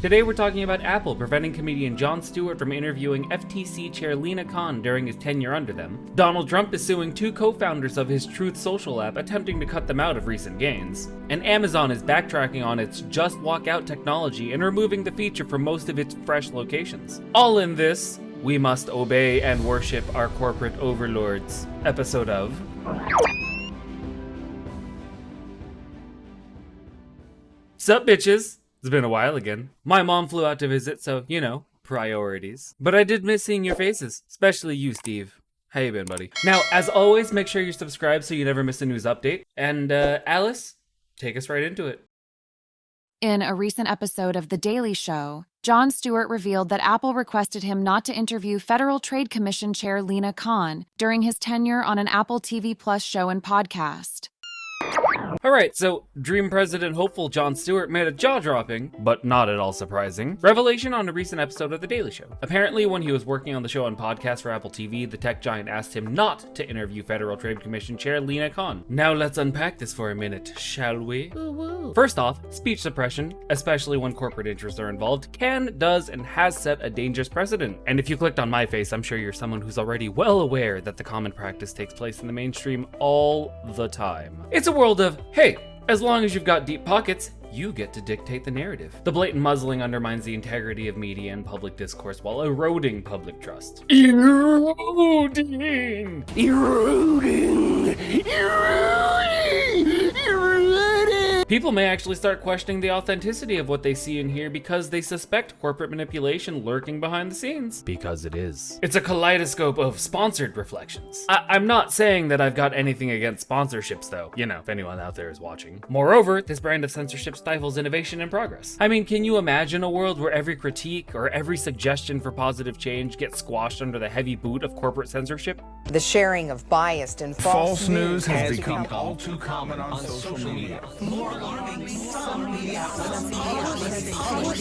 Today we're talking about Apple preventing comedian Jon Stewart from interviewing FTC Chair Lina Khan during his tenure under them. Donald Trump is suing two co-founders of his Truth Social app, attempting to cut them out of recent gains. And Amazon is backtracking on its Just Walk Out technology and removing the feature from most of its fresh locations. All in this, We Must Obey and Worship Our Corporate Overlords episode of... Sup, bitches? It's been a while again. My mom flew out to visit, so, you know, priorities. But I did miss seeing your faces, especially you, Steve. How you been, buddy? Now, as always, make sure you're subscribed so you never miss a news update. And, Alice, take us right into it. In a recent episode of The Daily Show, Jon Stewart revealed that Apple requested him not to interview Federal Trade Commission Chair Lina Khan during his tenure on an Apple TV Plus show and podcast. Alright, so Dream President hopeful Jon Stewart made a jaw-dropping, but not at all surprising, revelation on a recent episode of The Daily Show. Apparently, when he was working on the show and podcast for Apple TV, the tech giant asked him not to interview Federal Trade Commission Chair Lina Khan. Now let's unpack this for a minute, shall we? First off, speech suppression, especially when corporate interests are involved, does, and has set a dangerous precedent. And if you clicked on my face, I'm sure you're someone who's already well aware that the common practice takes place in the mainstream all the time. It's a world of, hey, as long as you've got deep pockets, you get to dictate the narrative. The blatant muzzling undermines the integrity of media and public discourse while eroding public trust. Eroding! People may actually start questioning the authenticity of what they see and hear because they suspect corporate manipulation lurking behind the scenes. Because it is. It's a kaleidoscope of sponsored reflections. I'm not saying that I've got anything against sponsorships though, you know, if anyone out there is watching. Moreover, this brand of censorship stifles innovation and progress. I mean, can you imagine a world where every critique or every suggestion for positive change gets squashed under the heavy boot of corporate censorship? The sharing of biased and false news has become all too common on social media. More alarming, some media outlets are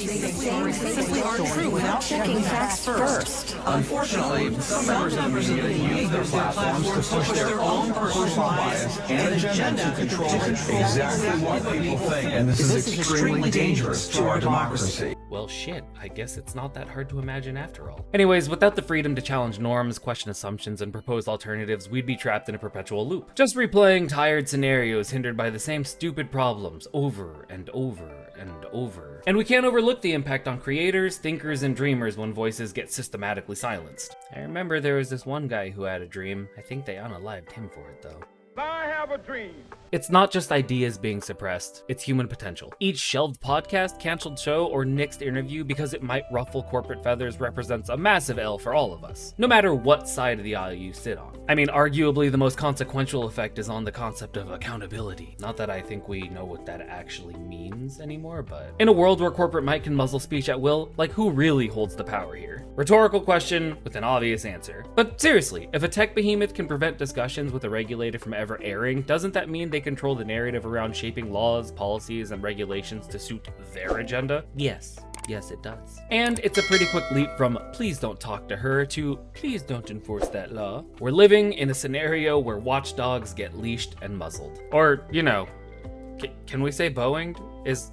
true without checking facts first. Unfortunately, some members of the media use their platforms to push their own personal bias and agenda to control exactly what people think, and this is extremely dangerous to our democracy. Well, shit, I guess it's not that hard to imagine after all. Anyways, without the freedom to challenge norms, question assumptions, and propose alternatives, we'd be trapped in a perpetual loop. Just replaying tired scenarios hindered by the same stupid problems over and over and over. And we can't overlook the impact on creators, thinkers, and dreamers when voices get systematically silenced. I remember there was this one guy who had a dream. I think they unalived him for it though. I have a dream. It's not just ideas being suppressed, it's human potential. Each shelved podcast, canceled show, or nixed interview because it might ruffle corporate feathers represents a massive L for all of us, no matter what side of the aisle you sit on. I mean, arguably the most consequential effect is on the concept of accountability. Not that I think we know what that actually means anymore, but in a world where corporate might can muzzle speech at will, like who really holds the power here? Rhetorical question with an obvious answer. But seriously, if a tech behemoth can prevent discussions with a regulator from ever airing, doesn't that mean they control the narrative around shaping laws, policies, and regulations to suit their agenda? Yes, it does. And it's a pretty quick leap from please don't talk to her to please don't enforce that law. We're living in a scenario where watchdogs get leashed and muzzled. Or, you know, can we say Boeing? Is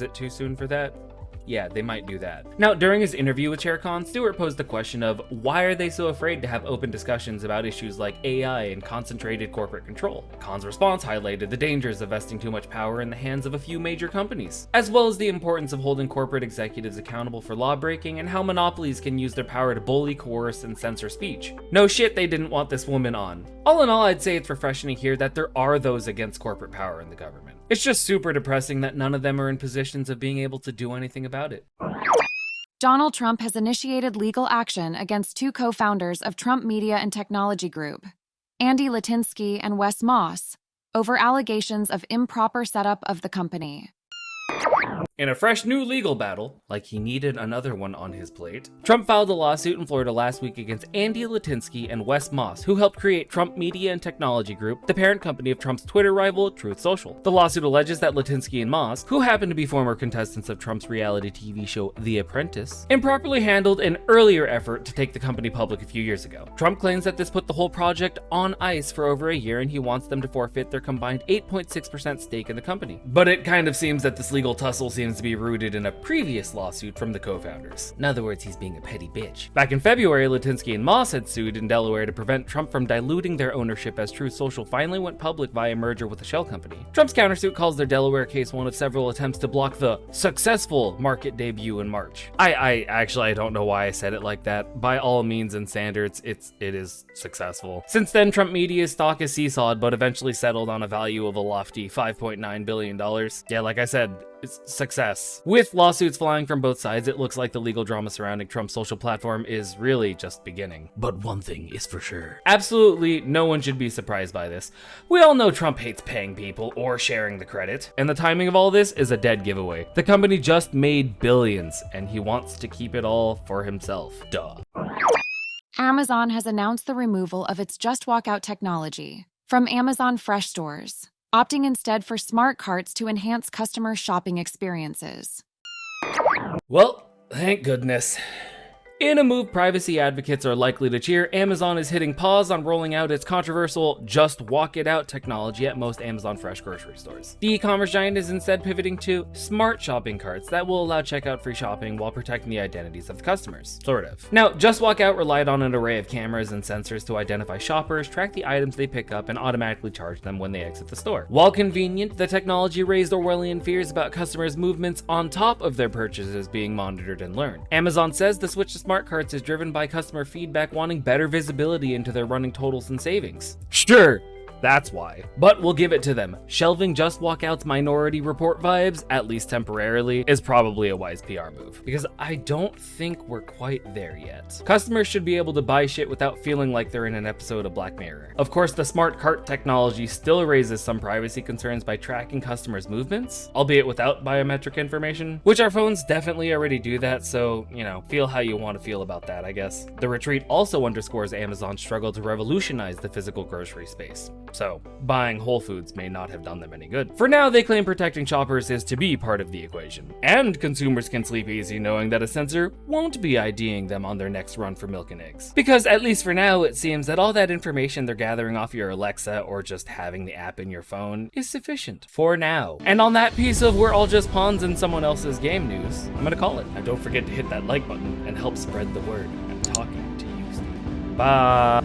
it too soon for that? Yeah, they might do that. Now, during his interview with Chair Khan, Stewart posed the question of why are they so afraid to have open discussions about issues like AI and concentrated corporate control? Khan's response highlighted the dangers of vesting too much power in the hands of a few major companies, as well as the importance of holding corporate executives accountable for lawbreaking and how monopolies can use their power to bully, coerce, and censor speech. No shit, they didn't want this woman on. All in all, I'd say it's refreshing to hear that there are those against corporate power in the government. It's just super depressing that none of them are in positions of being able to do anything about it. Donald Trump has initiated legal action against two co-founders of Trump Media and Technology Group, Andy Litinsky and Wes Moss, over allegations of improper setup of the company. In a fresh new legal battle, like he needed another one on his plate, Trump filed a lawsuit in Florida last week against Andy Litinsky and Wes Moss, who helped create Trump Media and Technology Group, the parent company of Trump's Twitter rival, Truth Social. The lawsuit alleges that Litinsky and Moss, who happen to be former contestants of Trump's reality TV show The Apprentice, improperly handled an earlier effort to take the company public a few years ago. Trump claims that this put the whole project on ice for over a year and he wants them to forfeit their combined 8.6% stake in the company. But it kind of seems that this legal tussle seems seems to be rooted in a previous lawsuit from the co-founders. In other words, he's being a petty bitch. Back in February, Litinsky and Moss had sued in Delaware to prevent Trump from diluting their ownership as Truth Social finally went public via merger with a shell company. Trump's countersuit calls their Delaware case one of several attempts to block the successful market debut in March. I don't know why I said it like that. By all means and standards, it is successful. Since then, Trump Media's stock is seesawed, but eventually settled on a value of a lofty $5.9 billion. Yeah, like I said, it's success. With lawsuits flying from both sides, it looks like the legal drama surrounding Trump's social platform is really just beginning. But one thing is for sure. Absolutely no one should be surprised by this. We all know Trump hates paying people or sharing the credit, and the timing of all this is a dead giveaway. The company just made billions, and he wants to keep it all for himself. Duh. Amazon has announced the removal of its Just Walk Out technology from Amazon Fresh stores, opting instead for smart carts to enhance customer shopping experiences. Well, thank goodness. In a move privacy advocates are likely to cheer, Amazon is hitting pause on rolling out its controversial Just Walk It Out technology at most Amazon Fresh grocery stores. The e-commerce giant is instead pivoting to smart shopping carts that will allow checkout-free shopping while protecting the identities of the customers. Sort of. Now, Just Walk Out relied on an array of cameras and sensors to identify shoppers, track the items they pick up, and automatically charge them when they exit the store. While convenient, the technology raised Orwellian fears about customers' movements on top of their purchases being monitored and learned. Amazon says the switch to smart carts is driven by customer feedback wanting better visibility into their running totals and savings. Sure, that's why. But we'll give it to them. Shelving Just Walk Out's Minority Report vibes, at least temporarily, is probably a wise PR move. Because I don't think we're quite there yet. Customers should be able to buy shit without feeling like they're in an episode of Black Mirror. Of course, the smart cart technology still raises some privacy concerns by tracking customers' movements, albeit without biometric information, which our phones definitely already do that, so, feel how you want to feel about that, I guess. The retreat also underscores Amazon's struggle to revolutionize the physical grocery space. So, buying Whole Foods may not have done them any good. For now, they claim protecting shoppers is to be part of the equation. And consumers can sleep easy knowing that a censor won't be IDing them on their next run for milk and eggs. Because at least for now, it seems that all that information they're gathering off your Alexa or just having the app in your phone is sufficient. For now. And on that piece of we're all just pawns in someone else's game news, I'm gonna call it. And don't forget to hit that like button and help spread the word. I'm talking to you, Steve. Bye.